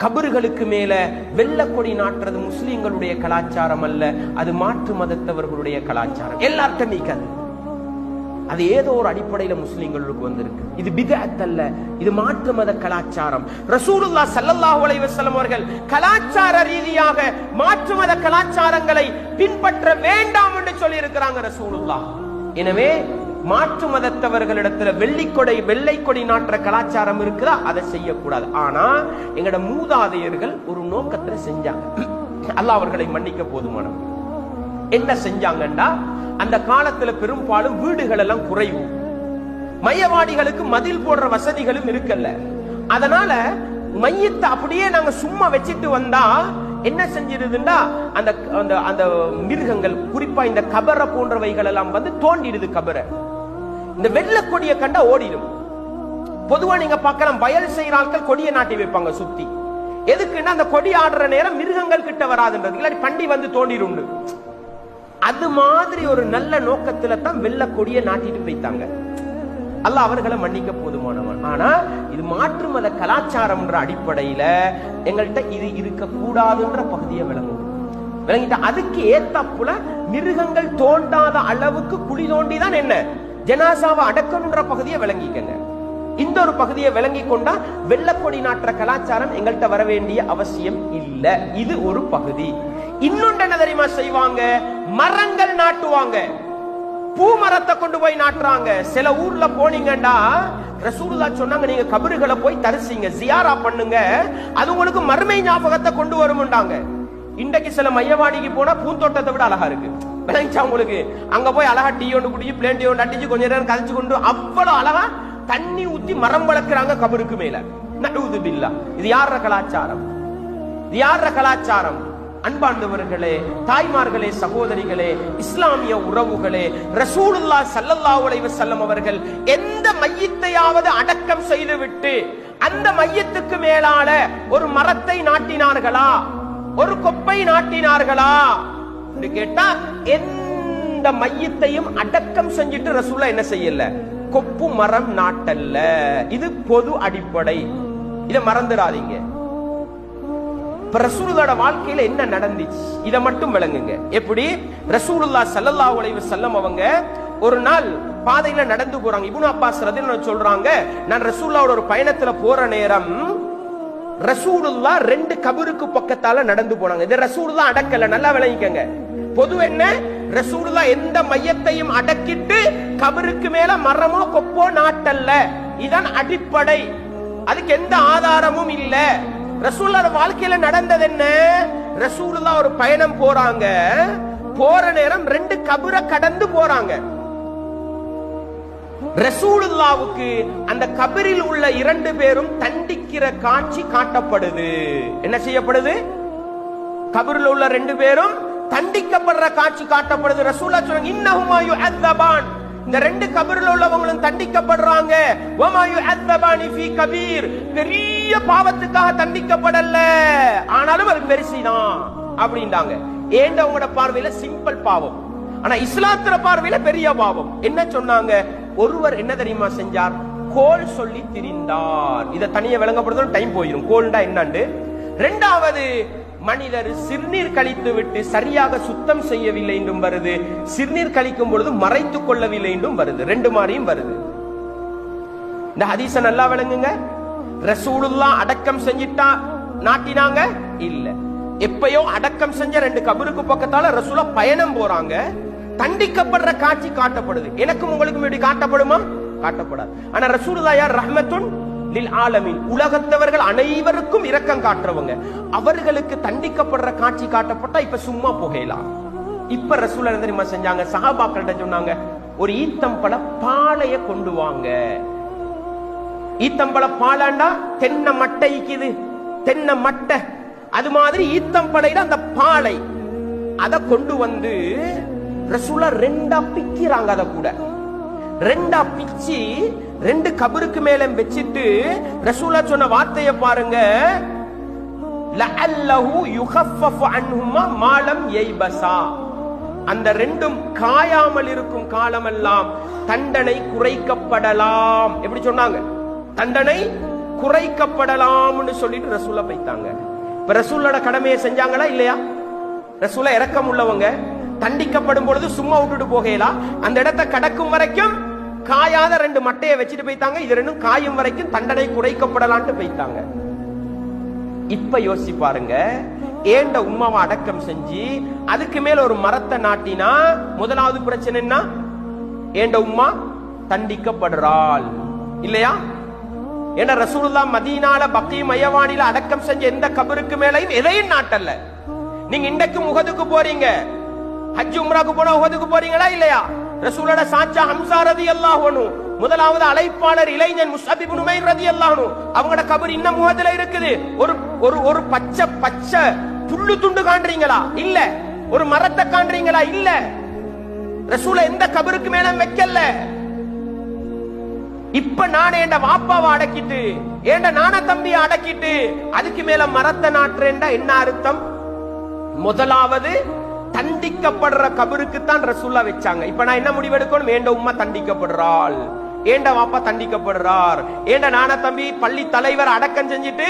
கபறுகளுக்கு மேல வெள்ளக்கொடி நாட்டுறது முஸ்லிம்களுடைய கலாச்சாரம் அல்ல, அது மாற்று மதத்தவர்களுடைய கலாச்சாரம். எல்லார்ட்டும் நீக்காது. அது ஏதோ ஒரு அடிப்படையில முஸ்லிம்களுக்கு வந்திருக்கு. இது பித்அத் அல்ல, இது மாற்று மத கலாச்சாரம். ரசூலுல்லாஹ் ஸல்லல்லாஹு அலைஹி வஸல்லம் அவர்கள் கலாச்சார ரீதியாக மாற்று மத கலாச்சாரங்களை பின்பற்ற வேண்டாம் என்று சொல்லி இருக்கிறாங்க ரசூலுல்லாஹ். எனவே மாற்று மதத்தவர்களிடத்துல வெள்ளை கொடி நாட்டுற கலாச்சாரம் இருக்குதா, அதை செய்யக்கூடாது. ஆனா எங்கட மூதாதையர்கள் ஒரு நோக்கத்துல செஞ்சாங்க. அல்லாஹ் அவர்களை மன்னிக்க போதுமானவர். என்ன செஞ்சாங்கன்னா, அந்த காலத்துல பெரும்பாலும் வீடுகள் எல்லாம் குறைவு, மையவாடிகளுக்கு மதில் போடுற வசதிகளும் இருக்கல்ல. அதனால மையத்தை அப்படியே நாங்க சும்மா வச்சிட்டு வந்தா என்ன செஞ்சிருதுன்னா, அந்த அந்த மிருகங்கள், குறிப்பா இந்த கபரை போன்றவைகள் எல்லாம் வந்து தோண்டிடுது கபரை. இந்த வெள்ள கொடியை கண்டா ஓடிடும். பொதுவா நீங்க பார்க்கலாம், வயல் செய்யற ஆட்கள் கொடியை நாட்டி வைப்பாங்க சுத்தி. எதுக்குன்னா அந்த கொடி ஆடுற நேரம் மிருகங்கள் கிட்ட வராதுன்றது, இல்லாட்டி பண்டி வந்து தோண்டிடும். அது மாதிரி ஒரு நல்ல நோக்கத்துல தான் வெள்ள கொடியை நாட்டிட்டு போய்த்தாங்க. அல்லாஹ் அவர்களை மன்னிக்க போதுமானவன். ஆனா இது மாற்று மத கலாச்சாரம் அடிப்படையில எங்கள்கிட்ட இது இருக்க கூடாதுன்ற பகுதியை விளங்கிட்ட. அதுக்கு ஏத்தாப்புல மிருகங்கள் தோண்டாத அளவுக்கு குழி தோண்டிதான் என்ன ஜனாசாவை அடக்கணுன்ற பகுதியை விளங்கிக்கங்க. இந்த ஒரு பகுதியை விளங்கி கொண்டா வெள்ளக்கொடி நாட்டுற கலாச்சாரம் எங்கள்கிட்ட வர வேண்டிய அவசியம் இல்ல. இது ஒரு பகுதி. இன்னொன்று என்ன தெரியுமா செய்வாங்க, மரங்கள் நாட்டுவாங்க. பூ மரத்தை கொண்டு போய் நாட்டுறாங்க. சில ஊர்ல போனீங்கன்னா ரசூலுல்லாஹ் சொன்னாங்க, நீங்க கபறுகளை போய் தரிசிங்க, ஜியாரா பண்ணுங்க, அது உங்களுக்கு மறுமை ஞாபகத்தை கொண்டு வரும்ண்டாங்க. இன்றைக்கு சில மையவாடிக்கு போனா பூந்தோட்டத்தை விட அழகா இருக்கு. விளங்கிச்சா உங்களுக்கு? அங்க போய் அழகா டீ ஒன்று குடிச்சு பிளேன் டீ ஒன்று அடிச்சு கொஞ்ச நேரம் கழிச்சு கொண்டு அவ்வளவு அழகா தண்ணி ஊத்தி மரம் வளர்க்கிறாங்க கபருக்கு மேல. நஊது பில்லாஹ். இது யார கலாச்சாரம்? இது யார கலாச்சாரம்? அன்பாண்டவர்களே, தாய்மார்களே, சகோதரிகளே, இஸ்லாமிய உறவுகளே, ரசூலுல்லாஹ் ஸல்லல்லாஹு அலைஹி வஸல்லம் அவர்கள் எந்த மையத்தையாவது அடக்கம் செய்துவிட்டு அந்த மையத்துக்கு மேலால ஒரு மரத்தை நாட்டினார்களா, ஒரு கொப்பை நாட்டினார்களா என்று கேட்டா, எந்த மையத்தையும் அடக்கம் செஞ்சிட்டு ரசூலுல்லாஹ் என்ன செய்யல, கொப்பு மரம் நாட்டல்ல. இது பொது அடிப்படை, இதை மறந்துடாதீங்க. ரசூலுல்லாஹ்வோட வாழ்க்கையில என்ன நடந்துச்சு இத மட்டும் விளங்குங்க. எப்படி ரசூலுல்லாஹ் ஸல்லல்லாஹு அலைஹி வஸல்லம் அவங்க ஒரு நாள் பாதையில நடந்து போறாங்க. இப்னு அப்பாஸ் ரலியல்லாஹு சொல்றாங்க, நான் ரசூலுல்லாஹ்வோட ஒரு பயணத்துல போற நேரம் ரசூலுல்லாஹ் 2 கபருக்கு பக்கத்தால நடந்து போனாங்க. இது ரசூலுல்லாஹ் அடக்கல, நல்லா விளங்கிக்கங்க. பொது என்ன, ரசூலுல்லாஹ் எந்த மையத்தையும் அடக்கிட்டு கபருக்கு மேல மரமோ கொப்போ நாட்டல்ல. இதான் அடிப்படை. அதுக்கு எந்த ஆதாரமும் இல்ல. ரசூலுல்லாஹ் வாழ்க்கையில நடந்தது என்ன, ரசூலுல்லாஹ் ஒரு பயணம் போறாங்க. போற நேரம் 2 கபரை கடந்து போறாங்க. ரசூலுல்லாஹ்வுக்கு அந்த கபரில் உள்ள 2 பேரும் தண்டிக்கிற காட்சி காட்டப்படுது. என்ன செய்யப்படுது? கபரில் உள்ள 2 பேரும் தண்டிக்கப்படுற காட்சி காட்டப்படுது. ரசூலுல்லாஹ் சொல்றாங்க, இன்னஹுமா யுஅத்தபான், இந்த 2 கபரில் உள்ளவங்களும் தண்டிக்கப்படுறாங்க. வமா யுஅத்தபானி ஃபீ கபீர், பெரிய பாவத்துக்காக தண்டிக்கப்படல, ஆனாலும் அது பெருசுதான் அப்படின்றாங்க. ஏண்டவங்களோட பார்வையில சிம்பிள் பாவம், ஆனா இஸ்லாத்துல பார்வையில பெரிய பாவம். என்ன சொன்னாங்க? ஒருவர் என்ன தெரியுமா செஞ்சார், கோல் சொல்லி திரிந்தார். இத தனியா விளங்கப்படுத்த டைம் போயிடும், கோல்டா என்னண்டு. 2வது, மனிதர் சிறுநீர் கழித்து விட்டு சரியாக சுத்தம் செய்யவில்லை என்றும் வருது, சிறுநீர் கழிக்கும் பொழுது மறைத்துக் கொள்ளவில்லை என்றும் வருது. 2 மாதிரியும் வருது. இந்த ஹதீஸ நல்லா விளங்குங்க. ரசூலுல்லாஹ் அடக்கம் செஞ்சிட்டா நாட்டினாங்க இல்ல, எப்பயோ அடக்கம் செஞ்ச 2 கபருக்கு பக்கத்தால ரசூலுல்லாஹ் பயணம் போறாங்க. தண்டிக்கப்படுற காட்சி காட்டப்படுது. எனக்கும் உங்களுக்கும் இப்படி காட்டப்படுமா? காட்டப்படாது. ஆனா ரசூலுல்லாஹ் யார்? ரஹ்மத்துன் லில் ஆலமீன், உலகத்தவர்கள் அனைவருக்கும் இரக்கம் காட்டுறவங்க. அவர்களுக்கு தண்டிக்கப்படுற காட்சி காட்டப்பட்டா இப்ப சும்மா புகையலாம். இப்ப ரசூலுல்லாஹ் என்ன தெரியுமா செஞ்சாங்க? சஹாபாக்கள்கிட்ட சொன்னாங்க, ஒரு ஈத்தம்பழ பாளைய கொண்டு வாங்க. ஈத்தம்பழ பாலாண்டா தென்னை மட்டைக்குது, தென்னை மட்டை, அது மாதிரி ஈத்தம்பழையில அந்த பாலை அத கொண்டு வந்து ரசூலுல்லாஹ் 2ஆ பிக்கிறாங்க. அத கூட 2ஆ பிச்சி 2 கபருக்கு மேல வச்சிட்டு ரசூலுல்லாஹ் சொன்ன வார்த்தையை பாருங்க, லஅல்லஹு யுகஃபஃபு அன்ஹுமா மா லம் யைபஸா, அந்த 2ம் காயாமல் இருக்கும் காலமெல்லாம் தண்டனை குறைக்கப்படலாம். எப்படி சொன்னாங்க? தண்டனை குறைக்கப்படலாம்னு சொல்லிட்டு ரசூலா பைத்தாங்க. இப்ப ரசூலோட கடமையை செஞ்சாங்களா இல்லையா? ரசூலா இரக்கம் உள்ளவங்க, தண்டிக்கப்படும் பொழுது சும்மா விட்டுட்டு போகலாம். அந்த இடத்தை கடக்கும் வரைக்கும் காயாத 2 மட்டையை வச்சுட்டு போய்த்தாங்க. இது 2 காயும் வரைக்கும் தண்டனை குறைக்கப்படலான்னு போய்த்தாங்க. இப்ப யோசி பாருங்க, ஏண்ட உம்மாவை அடக்கம் செஞ்சு அதுக்கு மேல ஒரு மரத்தை நாட்டினா முதலாவது பிரச்சனை என்ன? ஏண்ட உம்மா தண்டிக்கப்படுறாள் இல்லையா? ஏன்னா ரசூலுல்லாஹ் மதீனால பக்கீ மயவானில அடக்கம் செஞ்ச எந்த கபருக்கு மேலையும் எதையும் நாட்டல்ல. நீங்க இன்றைக்கு உஹதுக்கு போறீங்க, ஹஜ் உம்ராக்கு போனா உஹதுக்கு போறீங்களா இல்லையா? ரசூலோட சாச்சா ஹம்சா ரலியல்லாஹு அன்ஹு, முதலாவது அழைப்பாளர் இளைஞன் முஸ்அப் இப்னு உமைர் ரலியல்லாஹு அன்ஹு, அவங்களோட கபர் இன்னும் உஹதுல இருக்குது. ஒரு பச்சை பச்சை புல்லு துண்டு காண்றீங்களா? இல்ல. ஒரு மரத்தை காண்றீங்களா? இல்ல. ரசூல எந்த கபருக்கு மேல வைக்கல. இப்ப நான் என் வாப்பாவை அடக்கிட்டு என் நான தம்பியை அடக்கிட்டு அதுக்கு மேல மரத்தை நாட்டுறேன்டா என்ன அர்த்தம்? முதலாவது தண்டிக்கப்படுற கபருக்கு தான் ரசூல்லா வச்சாங்க. இப்ப நான் என்ன முடிவெடுக்கணும்? ஏண்ட உம்மா தண்டிக்கப்படுறாள், ஏண்ட வாப்பா தண்டிக்கப்படுறார், ஏண்ட நான தம்பி பள்ளி தலைவர் அடக்கம் செஞ்சுட்டு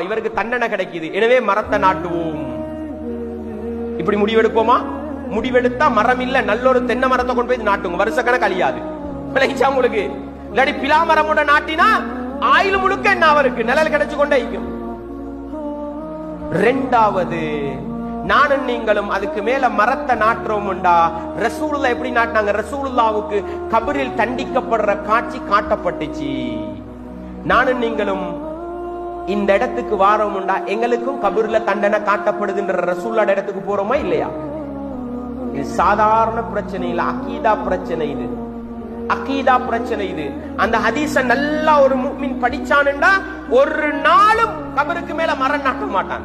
இவருக்கு தண்டனை கிடைக்குது, எனவே மரத்தை நாட்டுவோம். இப்படி முடிவெடுப்போமா? முடிவெடுத்தா மரம் இல்ல, நல்ல ஒரு தென்னை மரத்தை கொண்டு போய் நாட்டுங்க, வருஷ கணக்கு அழியாது. உங்களுக்கு இல்லாடி பிலா மரமோட நாட்டினா ஆயுள் முழுக்க என்ன அவருக்கு நிழல் கிடைச்சு கொண்டே இருக்கும். ரெண்டாவது, நானும் நீங்களும் அதுக்கு மேல மரத்தை நாட்டுறோம்டா. ரசூலுல்லாஹ் எப்படி நாட்டினாங்க? ரசூலுல்லாஹ்வுக்கு கபரில் தண்டிக்கப்படுற காட்சி காட்டப்பட்டுச்சு. நானும் நீங்களும் இந்த இடத்துக்கு வாரோம்டா, எங்களுக்கும் கபர்ல தண்டனை காட்டப்படுதுன்ற ரசூலுல்லாஹ் இடத்துக்கு போறோமா இல்லையா? இது சாதாரண பிரச்சனை இல்ல, அகீதா பிரச்சனை. இது அகீதா பிரச்சனை. இது அந்த ஹதீஸ நல்லா ஒரு முஃமின் படிச்சானுண்டா ஒரு நாளும் கபருக்கு மேல மரம் நாட்ட மாட்டான்.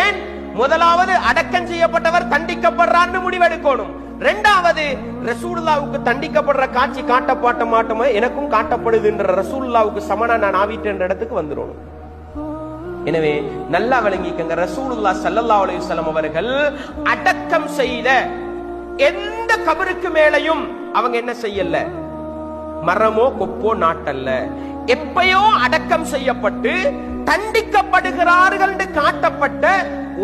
ஏன்? முதலாவது அடக்கம் செய்யப்பட்டவர் தண்டிக்கப்படுறான்னு முடிவெடுக்கணும். இரண்டாவது, ரசூலுல்லாஹ்வுக்கு தண்டிக்கப்படுற காட்சி காட்டப்பட்ட மாட்டோமா, எனக்கும் காட்டப்படுதுன்ற ரசூலுல்லாஹ்வுக்கு சமனா நான் ஆவிட்டேன்ற இடத்துக்கு வந்துடும். எனவே நல்லா விளங்கிக்கங்க, ரசூலுல்லாஹ் ஸல்லல்லாஹு அலைஹி வஸல்லம் அவர்கள் அடக்கம் செய்த எந்த கபருக்கு மேலையும் அவங்க என்ன செய்யல? மரமோ கொப்போ நாட்டல்ல. எப்பயோ அடக்கம் செய்யப்பட்டு தண்டிக்கப்படுகிறார்கள் என்று காட்டப்பட்ட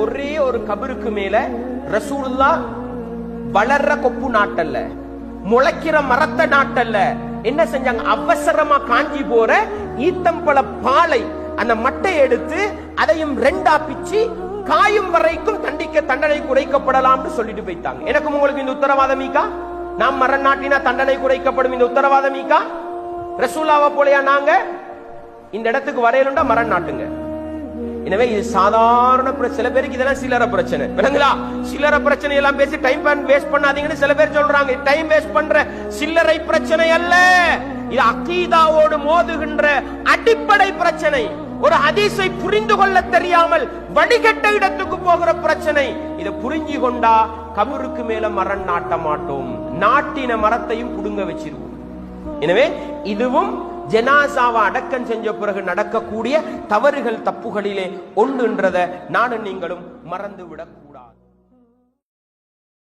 ஒரே ஒரு கபருக்கு மேல ரசூலுல்லாஹ் வளர்ற கொப்பு நாட்டல்ல, முளைக்கிற மரத்தை நாட்டல்ல. என்ன செஞ்சாங்க? அவசரமா காஞ்சி போற ஈத்தம்பழ பாலை அந்த மட்டை எடுத்து அதையும் 2ஆ பிச்சு காயும் வரைக்கும் தண்டனை குறைக்கப்படலாம் சொல்லிட்டு போயிட்டாங்க. எனக்கும் உங்களுக்கு இந்த உத்தரவாதம் மீக்கா? நாம் மரம் நாட்டினா தண்டனை குறைக்கப்படும் இந்த உத்தரவாதம் மீக்கா? ரசூலுல்லாஹ் போலயா நாங்க? இந்த இடத்துக்கு வரையலுண்டா மரம் நாட்டுங்க. எனவே இது சாதாரண சில பேருக்கு இதெல்லாம் சில்லற பிரச்சனை. விளங்குதா? சில்லற பிரச்சனை எல்லாம் பேசி டைம் வேஸ்ட் பண்ணாதீங்கன்னு சில பேர் சொல்றாங்க. டைம் வேஸ்ட் பண்ற சில்லறை பிரச்சனை அல்ல, இது அகீதாவோடு மோதுகின்ற அடிப்படை பிரச்சனை. ஒரு ஹதீஸை புரிந்து கொள்ள தெரியாமல் வடிகட்ட இடத்துக்கு போகிற பிரச்சனை. இதை புரிஞ்சு கொண்டா கபருக்கு மேல மரம் நாட்ட மாட்டோம், நாட்டின மரத்தையும் புடுங்க வச்சிருவோம். எனவே இதுவும் ஜனாசாவை அடக்கம் செஞ்ச பிறகு நடக்கக்கூடிய தவறுகள் தப்புகளிலே ஒன்றுன்றதை நானும் நீங்களும் மறந்து விடக்கூடாது.